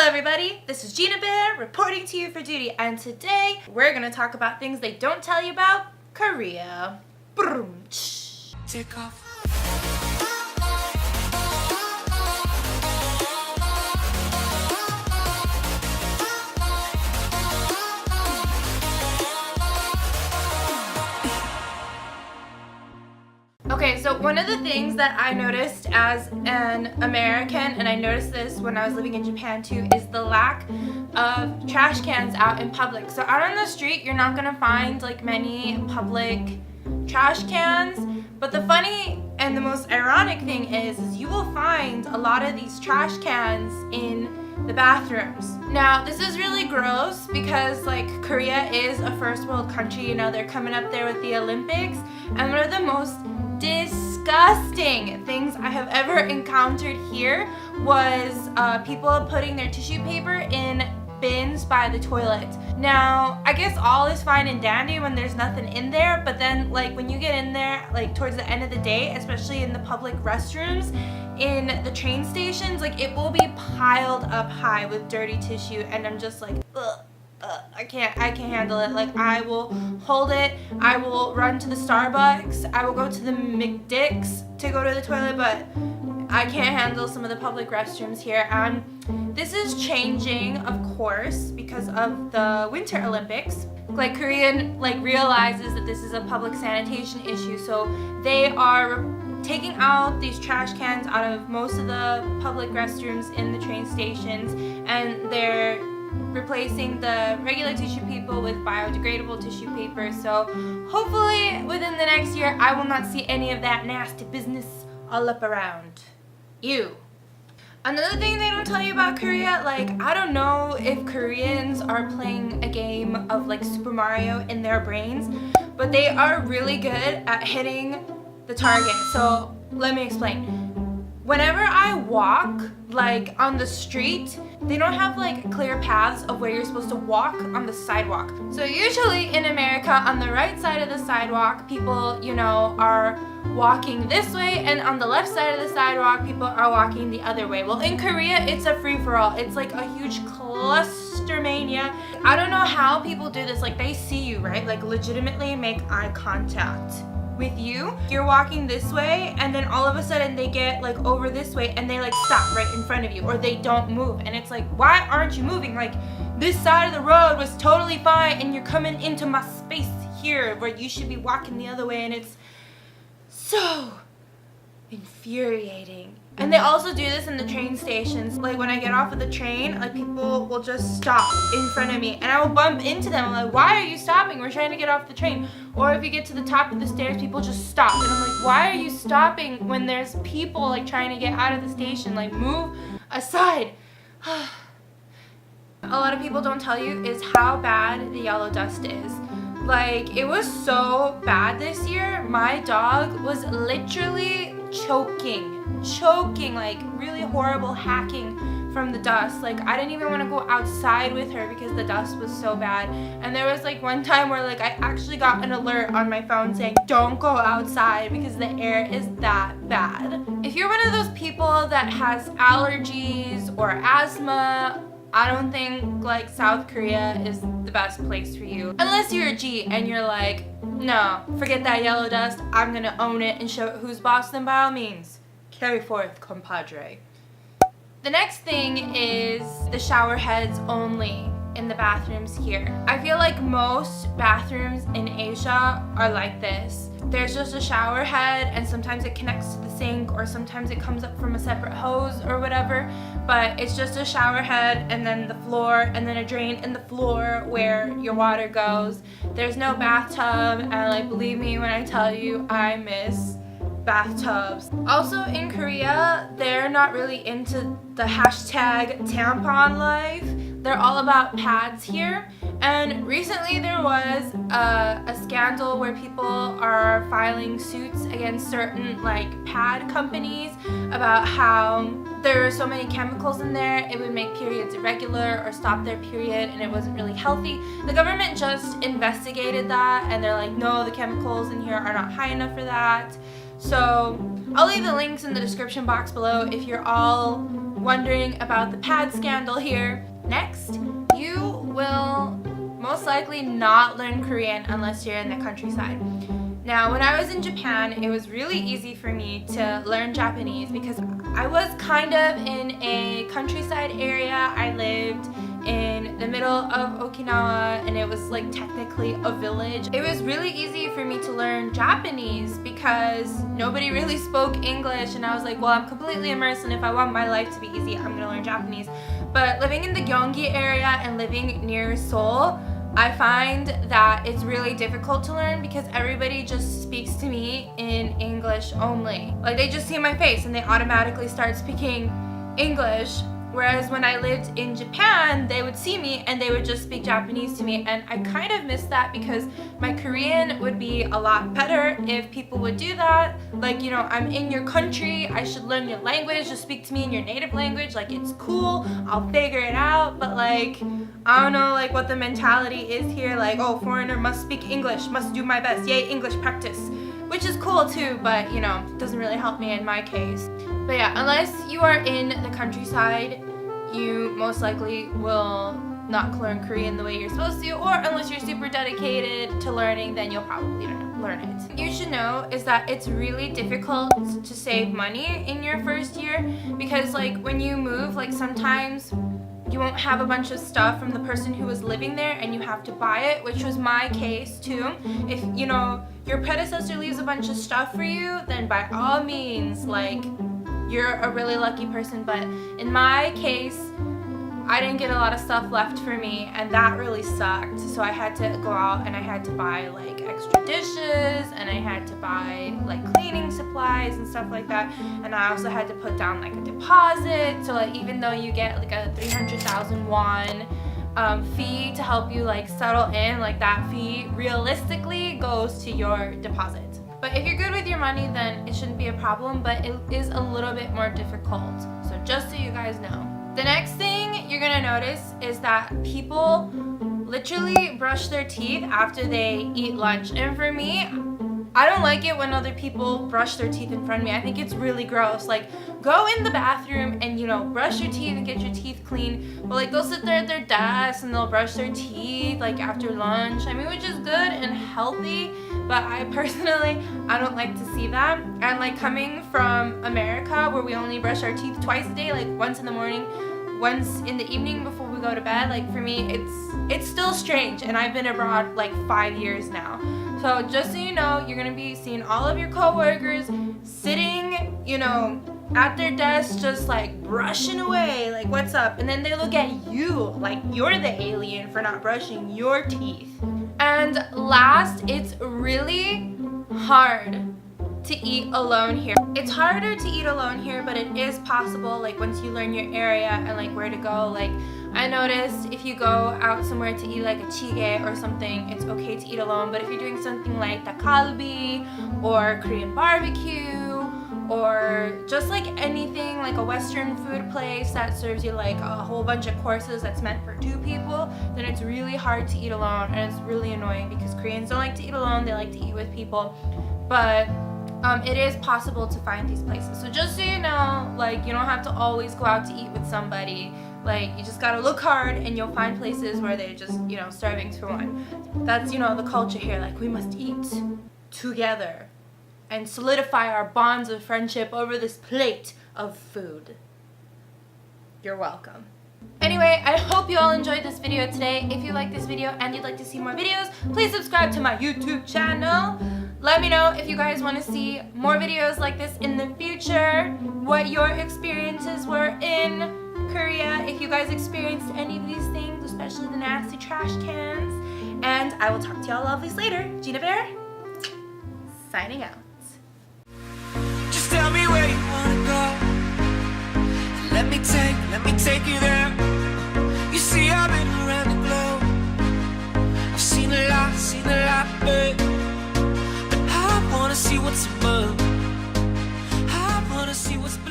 everybody, this is Gina Bear reporting to you for duty, and today we're gonna talk about things they don't tell you about Korea. Boom. Take off. Okay, so one of the things that I noticed as an American, and I noticed this when I was living in Japan too, is the lack of trash cans out in public. So out on the street, you're not gonna find like many public trash cans, but the funny and the most ironic thing is you will find a lot of these trash cans in the bathrooms. Now, this is really gross because like Korea is a first world country, you know, they're coming up there with the Olympics, and one of the most disgusting things I have ever encountered here was people putting their tissue paper in bins by the toilet. Now, I guess all is fine and dandy when there's nothing in there, but then like when you get in there like towards the end of the day, especially in the public restrooms, in the train stations, like it will be piled up high with dirty tissue, and I'm just like, ugh. I can't handle it. Like, I will hold it, I will run to the Starbucks, I will go to the McDick's to go to the toilet, but I can't handle some of the public restrooms here. And this is changing, of course, because of the Winter Olympics. Like, Korean realizes that this is a public sanitation issue, so they are taking out these trash cans out of most of the public restrooms in the train stations, and they're replacing the regular tissue paper with biodegradable tissue paper. So hopefully within the next year I will not see any of that nasty business all up around. Ew. Another thing they don't tell you about Korea, like, I don't know if Koreans are playing a game of like Super Mario in their brains, but they are really good at hitting the target. So let me explain. Whenever I walk, like, on the street, they don't have, like, clear paths of where you're supposed to walk on the sidewalk. So usually in America, on the right side of the sidewalk, people, you know, are walking this way, and on the left side of the sidewalk, people are walking the other way. Well, in Korea, it's a free-for-all. It's, like, a huge clustermania. I don't know how people do this. Like, they see you, right? Like, legitimately make eye contact with you. You're walking this way, and then all of a sudden they get like over this way and they like stop right in front of you, or they don't move, and it's like, why aren't you moving? Like, this side of the road was totally fine and you're coming into my space here where you should be walking the other way, and it's so infuriating. And they also do this in the train stations. Like, when I get off of the train, like, people will just stop in front of me and I will bump into them. I'm like, why are you stopping? We're trying to get off the train. Or if you get to the top of the stairs, people just stop, and I'm like, why are you stopping when there's people like trying to get out of the station? Like, move aside. A lot of people don't tell you is how bad the yellow dust is. Like, it was so bad this year. My dog was literally choking, like really horrible hacking from the dust. Like, I didn't even want to go outside with her because the dust was so bad. And there was like one time where like I actually got an alert on my phone saying don't go outside because the air is that bad. If you're one of those people that has allergies or asthma, I don't think like South Korea is the best place for you. Unless you're a G and you're like, no, forget that yellow dust, I'm gonna own it and show who's boss, then by all means, carry forth, compadre. The next thing is the shower heads only in the bathrooms here. I feel like most bathrooms in Asia are like this. There's just a shower head, and sometimes it connects to the sink, or sometimes it comes up from a separate hose or whatever, but it's just a shower head and then the floor and then a drain in the floor where your water goes. There's no bathtub, and like, believe me when I tell you, I miss bathtubs. Also in Korea, they're not really into the hashtag tampon life. They're all about pads here. And recently there was a scandal where people are filing suits against certain like pad companies about how there are so many chemicals in there, it would make periods irregular or stop their period, and it wasn't really healthy. The government just investigated that, and they're like, no, the chemicals in here are not high enough for that. So I'll leave the links in the description box below if you're all wondering about the pad scandal here. Next, you will most likely not learn Korean unless you're in the countryside. Now, when I was in Japan, it was really easy for me to learn Japanese because I was kind of in a countryside area. I lived in the middle of Okinawa and it was like technically a village. It was really easy for me to learn Japanese because nobody really spoke English, and I was like, well, I'm completely immersed, and if I want my life to be easy, I'm gonna learn Japanese. But living in the Gyeonggi area and living near Seoul, I find that it's really difficult to learn because everybody just speaks to me in English only. Like, they just see my face and they automatically start speaking English. Whereas when I lived in Japan, they would see me and they would just speak Japanese to me, and I kind of miss that because my Korean would be a lot better if people would do that. Like, you know, I'm in your country, I should learn your language, just speak to me in your native language. Like, it's cool, I'll figure it out, but like, I don't know like what the mentality is here. Like, oh, foreigner must speak English, must do my best, yay, English practice. Which is cool too, but you know, doesn't really help me in my case. But yeah, unless you are in the countryside, you most likely will not learn Korean the way you're supposed to, or unless you're super dedicated to learning, then you'll probably learn it. You should know is that it's really difficult to save money in your first year because like when you move, like sometimes you won't have a bunch of stuff from the person who was living there and you have to buy it, which was my case too. If, you know, your predecessor leaves a bunch of stuff for you, then by all means, like, you're a really lucky person. But in my case, I didn't get a lot of stuff left for me, and that really sucked. So I had to go out and I had to buy like extra dishes, and I had to buy like cleaning supplies and stuff like that. And I also had to put down like a deposit. So like even though you get like a 300,000 won fee to help you like settle in, like that fee realistically goes to your deposit. But if you're good with your money, then it shouldn't be a problem, but it is a little bit more difficult. So just so you guys know. The next thing you're gonna notice is that people literally brush their teeth after they eat lunch. And for me, I don't like it when other people brush their teeth in front of me. I think it's really gross. Like, go in the bathroom and, you know, brush your teeth and get your teeth clean. But like, they'll sit there at their desk and they'll brush their teeth like after lunch. I mean, which is good and healthy, but I personally, I don't like to see that. And like coming from America where we only brush our teeth twice a day, like once in the morning, once in the evening before we go to bed, like for me, it's still strange. And I've been abroad like 5 years now. So just so you know, you're gonna be seeing all of your coworkers sitting, you know, at their desk just like brushing away, like what's up? And then they look at you like you're the alien for not brushing your teeth. And last, it's really hard to eat alone here. It's harder to eat alone here, but it is possible, like once you learn your area and like where to go. Like I noticed if you go out somewhere to eat like a jjigae or something, it's okay to eat alone. But if you're doing something like dakgalbi or Korean barbecue or just like anything like a Western food place that serves you like a whole bunch of courses that's meant for 2 people, then it's really hard to eat alone, and it's really annoying because Koreans don't like to eat alone, they like to eat with people. But it is possible to find these places. So just so you know, like you don't have to always go out to eat with somebody. Like you just gotta look hard and you'll find places where they're just, you know, serving to one. That's, you know, the culture here. Like we must eat together and solidify our bonds of friendship over this plate of food. You're welcome. Anyway, I hope you all enjoyed this video today. If you like this video and you'd like to see more videos, please subscribe to my YouTube channel. Let me know if you guys want to see more videos like this in the future, what your experiences were in Korea, if you guys experienced any of these things, especially the nasty trash cans. And I will talk to y'all lovelies later. Gina Bear, signing out. Just tell me where you wanna go. Let me take you there. You see, I've been around the globe. I've seen a lot, but I wanna see what's above. I wanna see what's below.